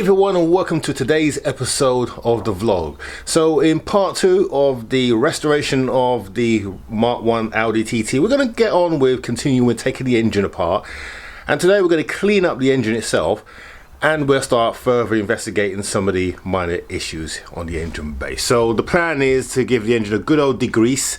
everyone, and welcome to today's episode of the vlog. So in part 2 of the restoration of the Mark 1 Audi TT, we're going to get on with continuing with taking the engine apart, and today we're going to clean up the engine itself, and we'll start further investigating some of the minor issues on the engine base. So the plan is to give the engine a good old degrease,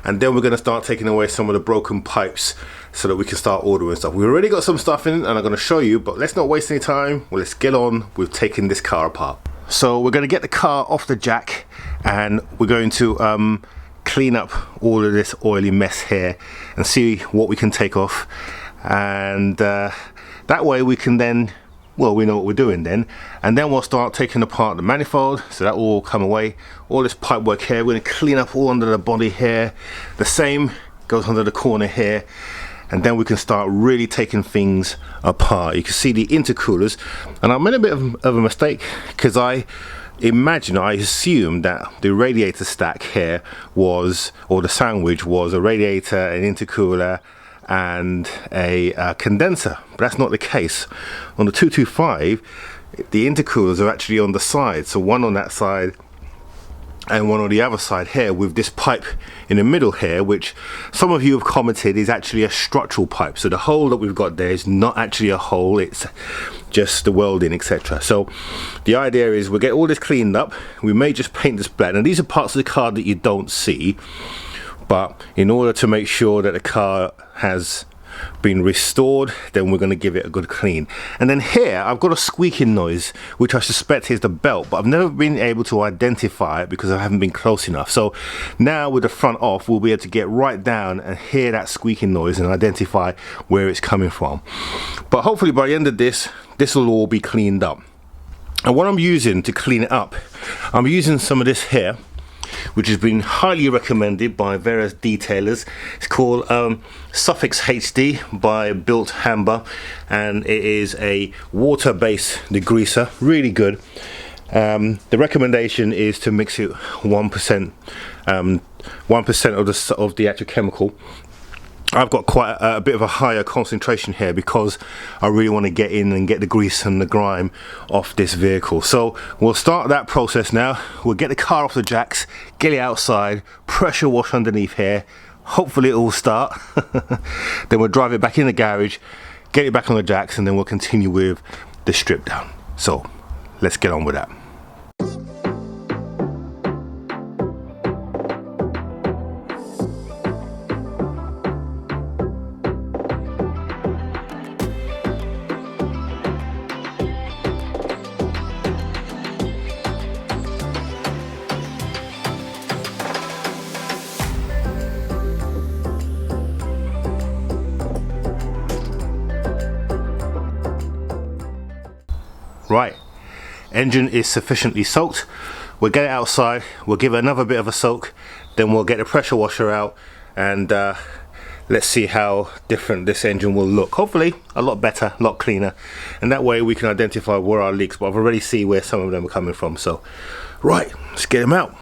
and then we're going to start taking away some of the broken pipes so that we can start ordering stuff. We've already got some stuff in and I'm going to show you, but let's not waste any time. Well, let's get on with taking this car apart. So we're going to get the car off the jack, and we're going to clean up all of this oily mess here and see what we can take off, and that way we can then, well, we know what we're doing then, and then we'll start taking apart the manifold, so that will all come away. All this pipe work here, we're going to clean up all under the body here. The same goes under the corner here, and then we can start really taking things apart. You can see the intercoolers, and I made a bit of a mistake, because I assumed that the radiator stack here was, or the sandwich was, a radiator, an intercooler and a condenser, but that's not the case. On the 225, the intercoolers are actually on the side, so one on that side and one on the other side here, with this pipe in the middle here, which some of you have commented is actually a structural pipe. So the hole that we've got there is not actually a hole, it's just the welding, etc. So the idea is we'll get all this cleaned up. We may just paint this black. Now these are parts of the car that you don't see, but in order to make sure that the car has been restored, then we're going to give it a good clean. And then here I've got a squeaking noise, which I suspect is the belt, but I've never been able to identify it because I haven't been close enough. So now with the front off, we'll be able to get right down and hear that squeaking noise and identify where it's coming from. But hopefully by the end of this will all be cleaned up. And what I'm using to clean it up, I'm using some of this here, which has been highly recommended by various detailers. It's called Suffix HD by Built Hamber, and it is a water-based degreaser, really good. The recommendation is to mix it 1%, 1% of the actual chemical. I've got quite a bit of a higher concentration here because I really want to get in and get the grease and the grime off this vehicle. So we'll start that process now. We'll get the car off the jacks, get it outside, pressure wash underneath here. Hopefully it will start. Then we'll drive it back in the garage, get it back on the jacks, and then we'll continue with the strip down. So let's get on with that. Right, engine is sufficiently soaked. We'll get it outside, we'll give it another bit of a soak, then we'll get the pressure washer out, and let's see how different this engine will look. Hopefully a lot better, a lot cleaner, and that way we can identify where our leaks, but I've already seen where some of them are coming from. So right, let's get them out.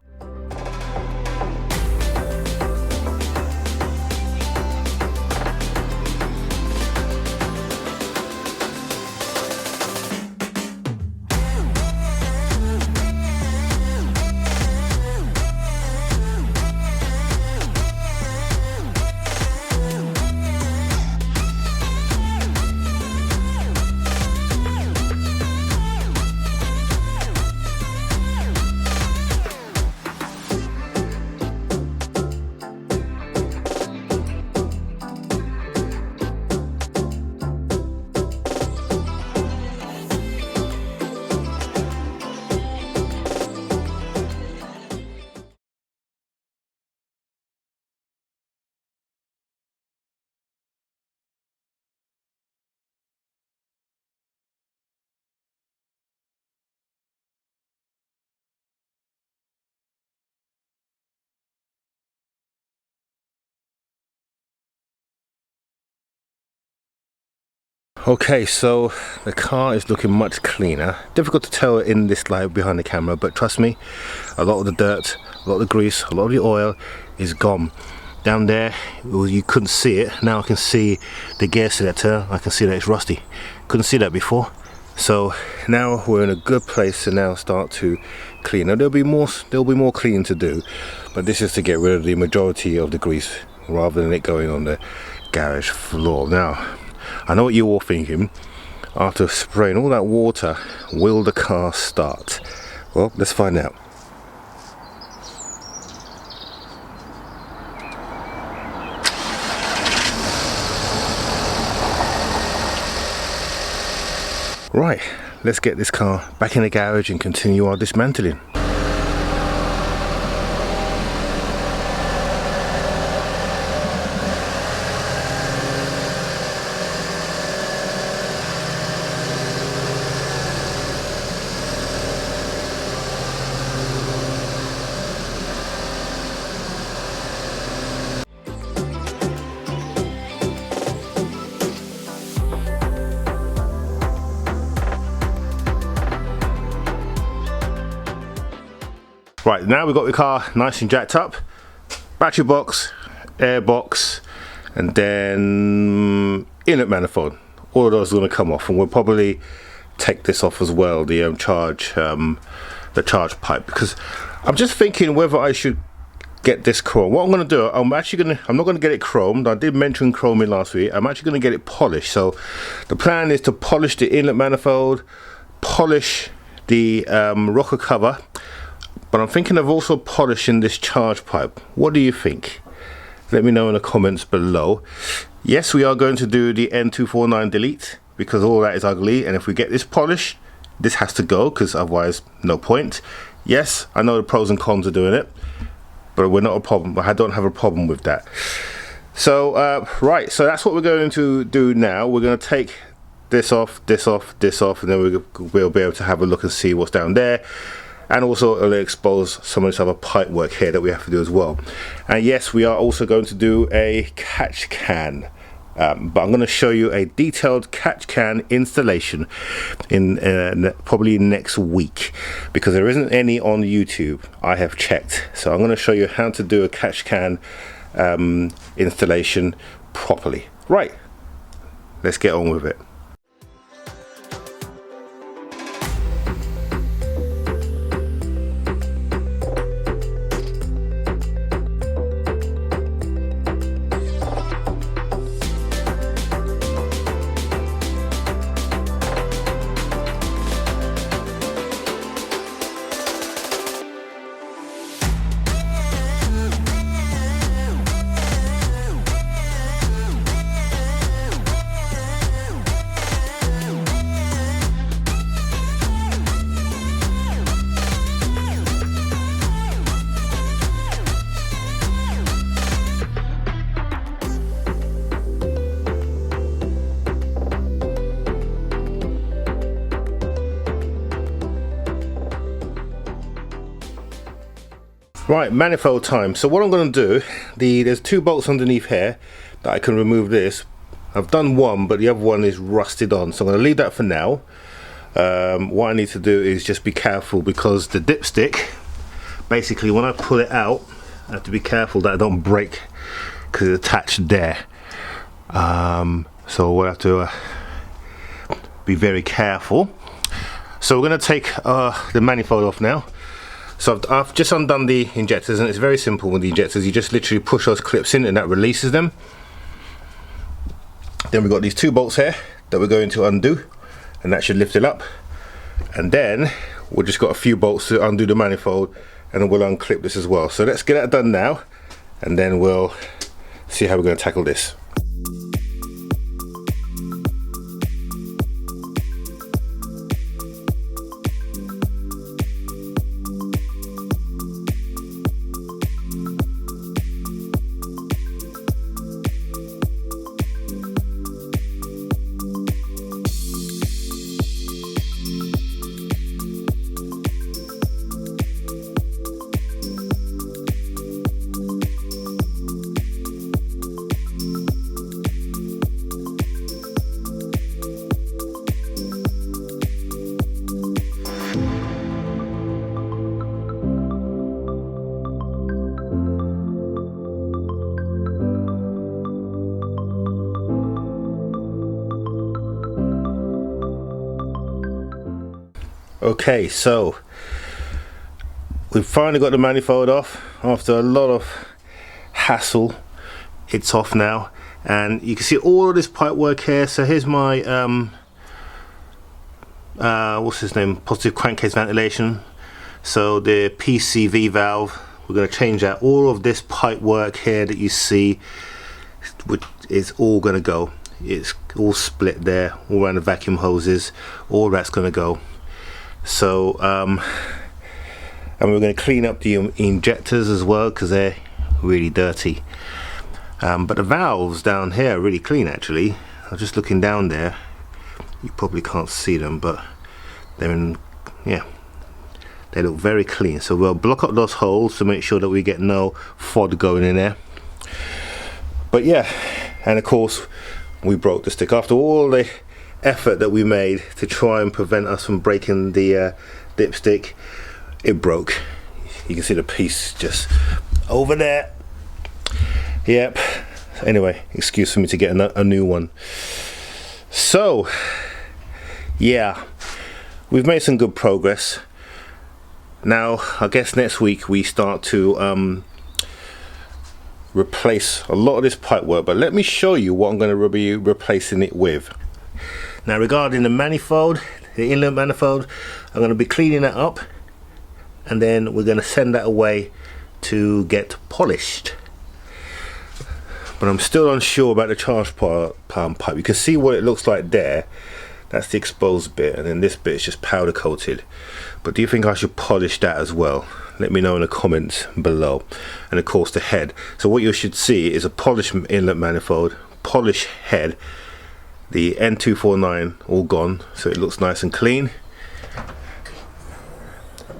Okay, so the car is looking much cleaner. Difficult to tell in this light behind the camera, but trust me, a lot of the dirt, a lot of the grease, a lot of the oil is gone. Down there, well, you couldn't see it. Now I can see the gear selector. I can see that it's rusty. Couldn't see that before. So now we're in a good place to now start to clean. Now there'll be more cleaning to do, but this is to get rid of the majority of the grease rather than it going on the garage floor. Now I know what you're all thinking, after spraying all that water, will the car start? Well, let's find out. Right, let's get this car back in the garage and continue our dismantling. Right, now we've got the car nice and jacked up. Battery box, air box, and then inlet manifold. All of those are going to come off, and we'll probably take this off as well, the charge pipe, because I'm just thinking whether I should get this chrome. What I'm going to do, I'm not going to get it chromed. I did mention chroming last week. I'm actually going to get it polished. So the plan is to polish the inlet manifold, polish the rocker cover, but I'm thinking of also polishing this charge pipe. What do you think? Let me know in the comments below. Yes, we are going to do the N249 delete because all that is ugly, and if we get this polished, this has to go because otherwise no point. Yes, I know the pros and cons of doing it, but we're not a problem. I don't have a problem with that. So right, so that's what we're going to do now. We're going to take this off, this off, this off, and then we'll be able to have a look and see what's down there. And also it'll expose some of this other pipe work here that we have to do as well. And yes, we are also going to do a catch can, but I'm going to show you a detailed catch can installation in probably next week, because there isn't any on YouTube. I have checked, so I'm going to show you how to do a catch can installation properly. Right, let's get on with it. Right, manifold time. So what I'm going to do, there's two bolts underneath here that I can remove this. I've done one, but the other one is rusted on, so I'm going to leave that for now. What I need to do is just be careful, because the dipstick, basically when I pull it out, I have to be careful that I don't break because it's attached there. So we'll have to be very careful. So we're going to take the manifold off now. So I've just undone the injectors, and it's very simple with the injectors. You just literally push those clips in and that releases them. Then we've got these two bolts here that we're going to undo, and that should lift it up. And then we've just got a few bolts to undo the manifold, and then we'll unclip this as well. So let's get that done now, and then we'll see how we're going to tackle this. Okay, so we've finally got the manifold off after a lot of hassle. It's off now, and you can see all of this pipe work here. So here's my what's his name, positive crankcase ventilation. So the PCV valve, we're going to change that. All of this pipe work here that you see, which is all going to go. It's all split there, all around the vacuum hoses, all that's going to go. So and we're going to clean up the injectors as well, because they're really dirty. But the valves down here are really clean actually. I'm just looking down there, you probably can't see them, but they're in, yeah, they look very clean. So we'll block up those holes to make sure that we get no FOD going in there. But yeah, and of course we broke the stick after all the effort that we made to try and prevent us from breaking the dipstick. It broke. You can see the piece just over there. Yep. Anyway, excuse for me to get a new one. So yeah, we've made some good progress. Now I guess next week we start to replace a lot of this pipe work, but let me show you what I'm going to be replacing it with. Now regarding the manifold, the inlet manifold, I'm going to be cleaning that up, and then we're going to send that away to get polished. But I'm still unsure about the charge pipe. You can see what it looks like there. That's the exposed bit, and then this bit is just powder coated. But do you think I should polish that as well? Let me know in the comments below. And of course the head. So what you should see is a polished inlet manifold, polished head, the N249 all gone, so it looks nice and clean.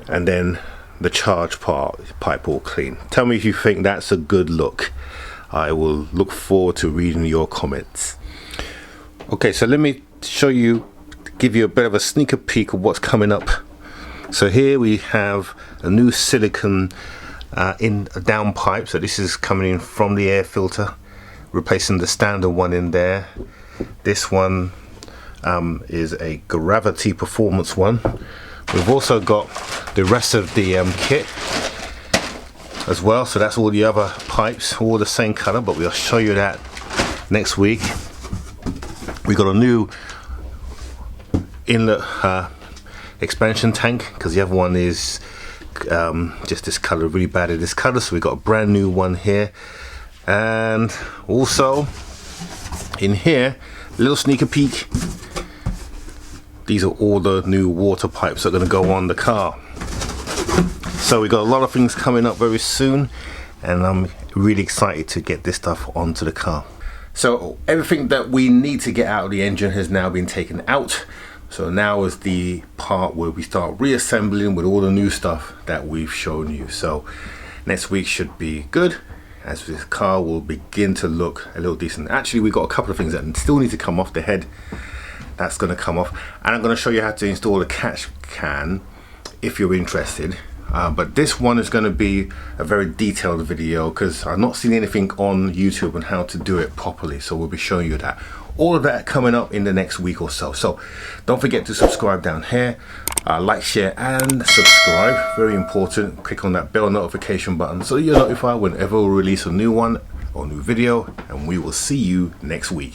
And then the charge pipe all clean. Tell me if you think that's a good look. I will look forward to reading your comments. Okay, so let me show you, give you a bit of a sneaker peek of what's coming up. So here we have a new silicone in a down pipe. So this is coming in from the air filter, replacing the standard one in there. This one is a gravity performance one. We've also got the rest of the kit as well, so that's all the other pipes, all the same color, but we'll show you that next week. We got a new inlet expansion tank, because the other one is just this color, really bad at this color, so we got a brand new one here. And also in here, a little sneaker peek, these are all the new water pipes that are going to go on the car. So we got a lot of things coming up very soon, and I'm really excited to get this stuff onto the car. So everything that we need to get out of the engine has now been taken out. So now is the part where we start reassembling with all the new stuff that we've shown you. So next week should be good, as this car will begin to look a little decent. Actually, we've got a couple of things that still need to come off. The head, that's going to come off, and I'm going to show you how to install a catch can if you're interested. But this one is going to be a very detailed video, because I've not seen anything on YouTube on how to do it properly, so we'll be showing you that. All of that coming up in the next week or so. So don't forget to subscribe down here, like, share and subscribe, very important. Click on that bell notification button so you're notified whenever we release a new one or new video, and we will see you next week.